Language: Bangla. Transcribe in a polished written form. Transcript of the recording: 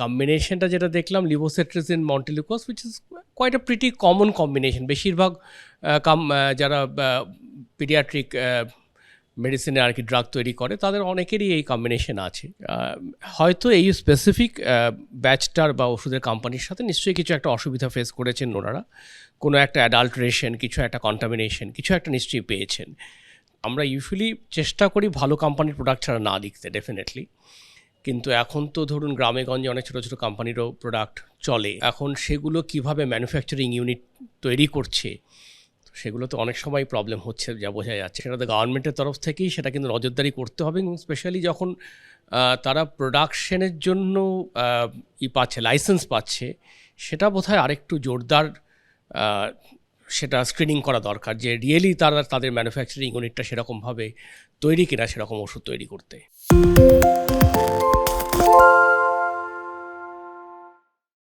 কম্বিনেশনটা যেটা দেখলাম levocetirizine montelukast which is quite a pretty common combination. বেশিরভাগ যারা পিডিয়াট্রিক মেডিসিনে আর কি ড্রাগ তৈরি করে তাদের অনেকেরই এই কম্বিনেশন আছে। হয়তো এই স্পেসিফিক ব্যাচটার বা ওষুধের কোম্পানির সাথে নিশ্চয়ই কিছু একটা অসুবিধা ফেস করেছেন ওনারা, কোনো একটা অ্যাডাল্টারেশন, কিছু একটা কন্টামিনেশন, কিছু একটা নিশ্চয়ই পেয়েছেন। আমরা ইউজুয়ালি চেষ্টা করি ভালো কোম্পানির প্রোডাক্ট ছাড়া না লিখতে, ডেফিনেটলি। কিন্তু এখন তো ধরুন গ্রামে গঞ্জে অনেক ছোটো ছোটো কোম্পানিরও প্রোডাক্ট চলে, এখন সেগুলো কিভাবে ম্যানুফ্যাকচারিং ইউনিট তৈরি করছে সেগুলো তো অনেক সময় প্রবলেম হচ্ছে যা বোঝা যাচ্ছে। সেটা তো গভর্নমেন্টের তরফ থেকেই সেটা কিন্তু নজরদারি করতে হবে, এবং স্পেশালি যখন তারা প্রোডাকশনের জন্য পাচ্ছে, লাইসেন্স পাচ্ছে, সেটা বোধহয় আরেকটু জোরদার সেটা স্ক্রিনিং করা দরকার যে রিয়েলি তারা তাদের ম্যানুফ্যাকচারিং ইউনিটটা সেরকমভাবে তৈরি কিনা সেরকম ওষুধ তৈরি করতে।